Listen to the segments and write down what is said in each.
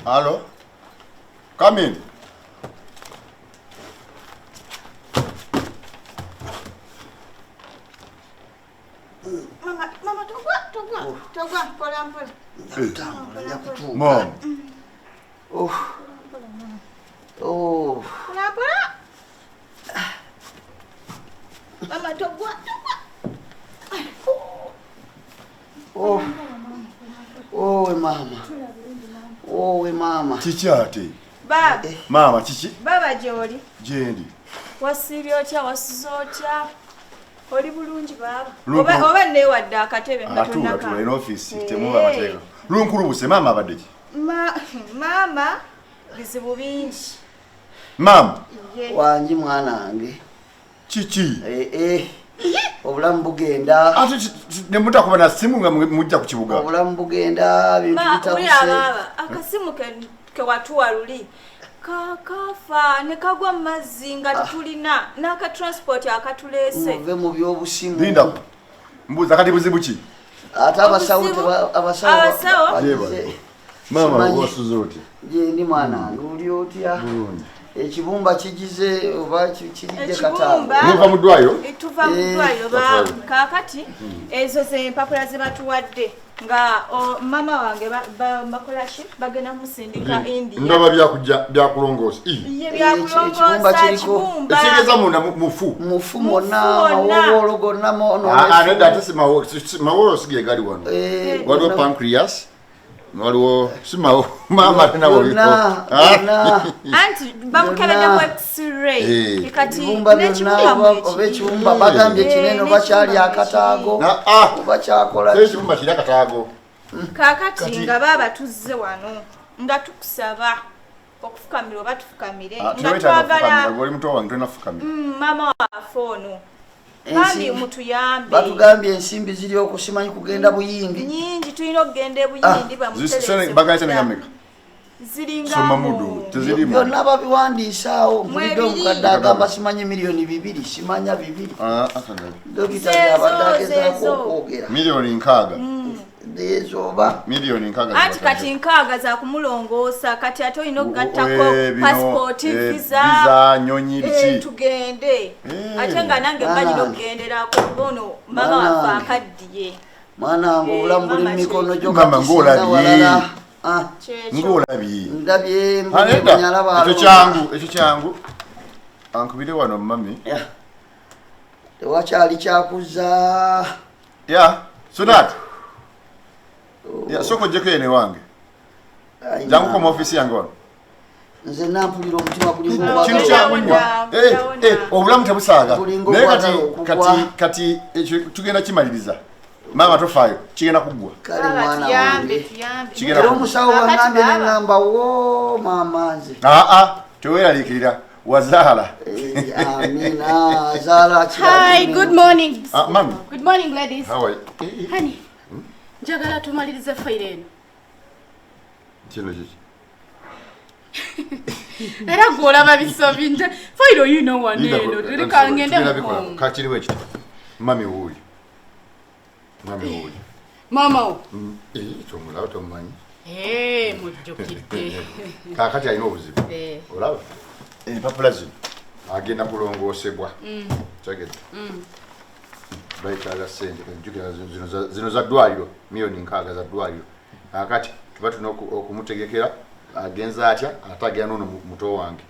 Hello? Come in. Mama, togwa, pola. Mom. Oh. Pola. Mama, togwa. Mama. Chichi ate. Baba. Mama, chichi. Baba joli. Jendi. Wasibye otya wasiza otya? Oli bulungi baba. Oba ne wadde akatebe ngatonda ka. Atu in office temuba bateka. Lunkulubuse mama abadde ki? Mama bizibu bingi. Mama. Wanji mwanange. Chichi. Obulamu bugenda. Ate ne mutakuba na simu nga mujja ku kibuga. Obulamu bugenda bintu bitabuse. Baba akasimu ke watuwa luli. Kafa ne kagwa mazinga tulina naka transport akatulese. Muve mu byobusimu. Linda. Mbuza kati buzibu ki? Ata abasawo. Mama wasuzote. Je ndi mwanange uli otya? Ekibumba kigize oba kirije katanga. Muva mudwayo? Tuva mudwayo ba kakati ezo ze papula ze batuwadde nga mama wange bakola shi bagena musindika India. Ndaba bya kulongosa. Iye bya kulongosa kibumba. Esigeza munda mufu. Mufu mona mawolo gonna mono. Nenda atese mawolo sige gali wano. Waliwo pancreas. Waliwo simawo mama tena wiko. Anti bamukebede ku X-ray. Kati n'ekibumba bagambye kinene bakyali akataago. Bakyakola. Ekibumba kiri akataago. Kakati nga baba tuzze wano nga tukusaba okufukamira oba tufukamire nga twagala oli muto wange tonafukamira. Mama wa fono. Kandi mutuyambe. Batugambye ensimbi ziri okusimanyi kugenda buyindi. Nyingi tulina okugenda buyindi bamuteleze. Bagayita ne Amerika. Ziringa Somamudu tezirimo. Byonna babiwandiisaawo mulidde omukadde agamba simanyi miliyoni 2 simanya 2. Dokita yabadde agezaako okwogera. Miliyoni 6. Dezoba. Miliyoni 6. Ati kati 6 za kumulongoosa kati ate olina okugattako passport visa nyonyi biki. Tugende. Ate nga nange mbanyira okugenderako bono mama wafa akaddiye. Mwana obulamu buli mu mikono gyo mama ng'olabye. Ng'olabye. Ndabye ekyo kyangu ankubire wano mami. Tewakyali kyakuza. So that soko jeko ene wange. Jangu ko office yange wano. Nze nampulira omutima guli ngwa. Kintu kyangu nnyo. Obulamu tebusaaga. Naye kati tugenda kimaliriza. Mama tofayo kigenda kuggwa. Kale mwana wange. Kigenda kuggwa. Omusawo wangambe n'engamba wo mama nze. Teweeraliikirira wazaala. Amina zaala kira. Hi, good morning. Mami. Good morning ladies. How are you? Honey. Njagala tumalirize file eno. Kino kiki? Era gwolaba bisobi nje. File you know one eno. Tulika ngende mu. Kakiriwe ekiti. Mami wuuli. Mami wuuli. Mama. Tomulaba tomumanyi. Mujjukidde. Kakati alina obuzibu. Olaba? Empapula zino agenda kulongoosebwa. Tegedde. Bayitaaga ssente njukira zino za ddwaliro miliyoni 6 za ddwaliro. Kakati tuba tulina okumutegekera agenza atya atagenda n'ono muto wange.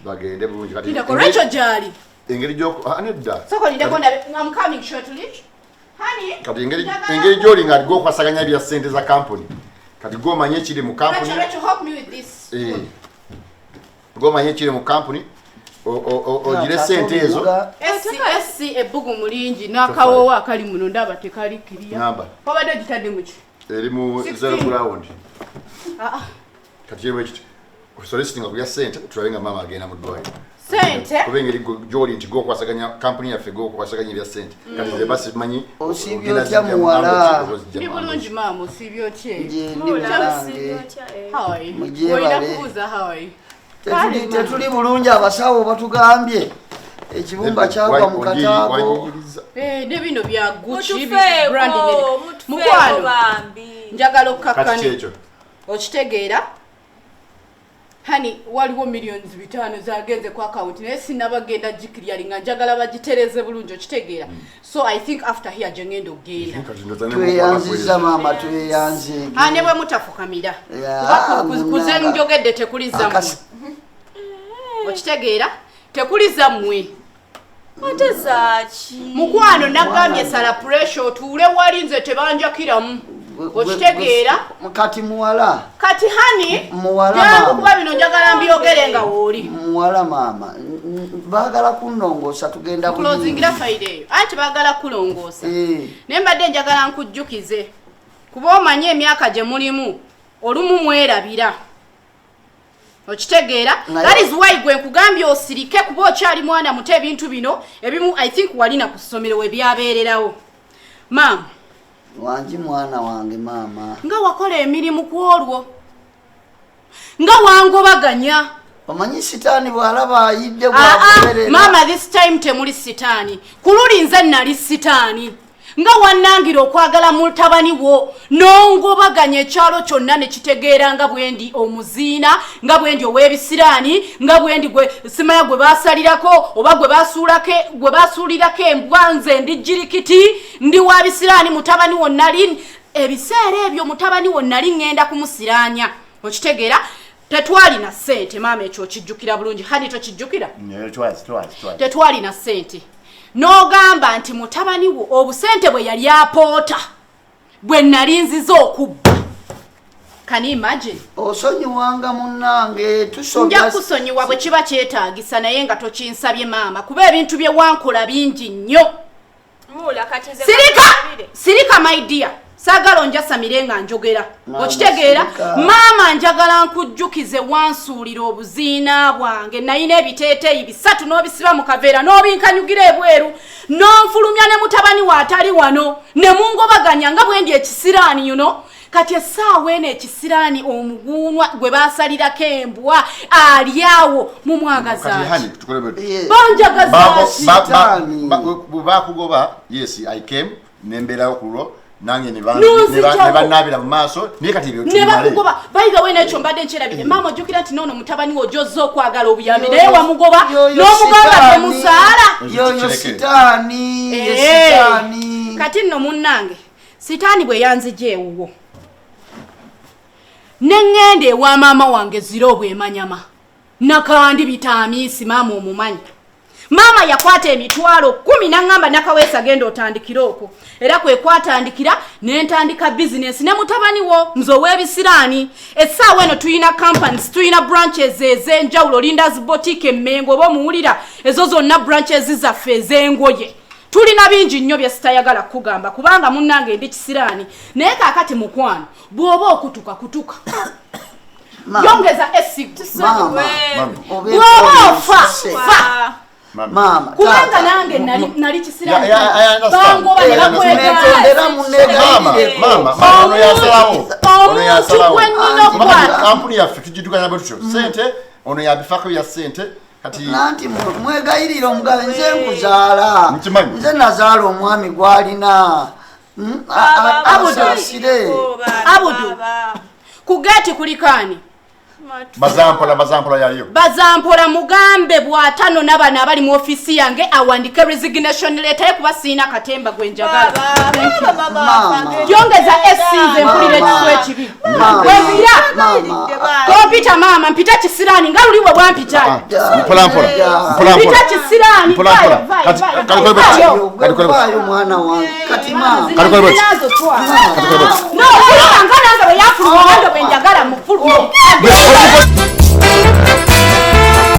Bagende bulungi kati. Ndako Rachel jali. Engeri gy'oko nedda. Soko ndako I'm coming shortly. Honey. Kati engeri gy'oli nga aligo okwasaganya ebya ssente za kampuni. Kati gomanye ekiri mu kampuni. Rachel help me with this. Gomanye ekiri mu kampuni. Ogire ssente ezo. SC ebbugu mulingi n'akawowa akali muno ndaba tekali kiriya. Namba. Wabadde gitadde mu ki? Eri mu 0 ground. Kati yewe ekiti. Soliciting okuya ssente tulabenga mama agenda mu ddwaliro. Sente? Kubenga eri gy'oli nti gw'okwasaganya kampuni yaffe gw'okwasaganya ebya ssente. Kati ze basi manyi. Osibye otya muwala. Ndi bulungi maama osibye otya? Ndi bulungi. Hawaii. Olina kubuuza Hawaii. Tetuli bulungi abasawo batugambye ekibumba kyagwa mu kataago. Ne bino bya Gucci brand nene. Mukwano njagala okkakkane. Okitegeera hani waliwo millions 5 zagenze ku account naye sinabagenda jikiriyali nga njagala bagitereze bulungi okitegeera so I think after here jengendo ogenda tweyanziza mama tweyanze ane bwe mutafukamira kuze njogedde tekuliza okitegeera tekuliza mmwe ate zaaki mukwano nagambye sala pressure otuule wali nze tebanjakiramu okitegeera kati muwala kati hani muwala kuba bino njagala mbyogere nga wooli muwala mama baagala kunnongoosa tugenda kulozingira fayiro eyo anti baagala kulongoosa naye mbadde njagala nkujjukize kuba omanye emyaka gye mulimu olumu mwerabira okitegeera that is why gwe nkugambye osirike kuba okyali mwana muto ebintu bino ebimu I think walina ku ssomero we byabeererawo maama wangi mwana wange mama nga wakola emirimu ku olwo nga wangobaganya omanyi sitaani bw'alaba ayidde bwagoberera mama this time temuli sitaani kululi nze nali sitaani nga wannangira okwagala mutabani wo n'ongobaganya ekyalo kyonna ne kitegeera nga bwendi omuziina nga bwendi ow'ebisiraani nga bwendi gwe simaya gwe baasalirako oba gwe baasuulirako embwa nze ndi jirikiti ndi wa bisiraani mutabani wo nali ebiseera ebyo mutabani wo nali ŋŋenda kumusiraanya okitegeera tetwalina ssente maama ekyo okijjukira bulungi hadi tokijjukira tetwalina ssente n'ogamba nti mutabani wo obusente bwe yali apoota bwe nali nziza okubba can you imagine osonyiwanga munnange nja kusonyiwa bwe kiba kyetaagisa naye nga tokinsabye maama kuba ebintu bye wankola bingi nnyo sirika my dear saagala onjasamire nga njogera okitegeera maama njagala nkujjukize wansuulira obuziina bwange nayina ebiteeteeyi 3 n'obisiba mu kaveera n'obinkanyugira ebweru n'onfulumya ne mutabani wa atali wano ne mungobaganya nga bwendi ekisiraani yuno kati essaawa eno ekisiraani omuguunwa gwe baasalirako embwa ali awo mumwagazaaki banjagazaaki bakugoba yes I came nembeerawo ku lwo nange ne bannaabira mu maaso naye kati ebyo ne bakugoba by the way nekyo mbadde nkyerabire maama ojjukira nti noono mutabani wo gyozza okwagala obuyambi naye wamugoba n'omugamba temusaala yoyo sitaani kati nno munnange sitaani bwe yanzija ewuwo ne ŋŋenda ewa maama wange zira obwemanyama nakandi bitamiisi maama omumanyi maama yakwata emitwalo 10 n'angamba nakaweesa genda otandikira okwo era kwe kwatandikira n'entandika bizinesi ne mutabani wo nze ow'ebisiraani essaawa eno tuyina companies tuyina branches ez'enjawulo Linda's Boutique Emmengo oba omuwulira ezo zonna branches zaffe ez'engoye tulina bingi nnyo bye sitayagala kugamba kubanga munnange ndi kisiraani naye kaakati mukwano bw'oba okutuka yongeza esigu bw'oba ofa mama kubanga nange nali kisiraani bangoba ne bakwegala ono yasalawo omuntu gwennyina okwata kampuni yaffe tugidukanya bwe tutyo sente ono yabifako bya sente kati nanti mwegayirira omugabe nze nkuzaala nze nazaala omwami gwalina abudu ku geeti kulikaani bazampola yayo bazampola mugambe bw'atano n'abana abali mu ofisi yange awandike resignation letter kuba siina katemba gwe njagala yongeza esinze mpulira ekiswa ekibi webira kompita maama mpita kisiraani nga luli bwe bwampita mpita kisiraani vayo mwana wange kati maama no kulanga nange bwe yafuluma bwe njagala mufulume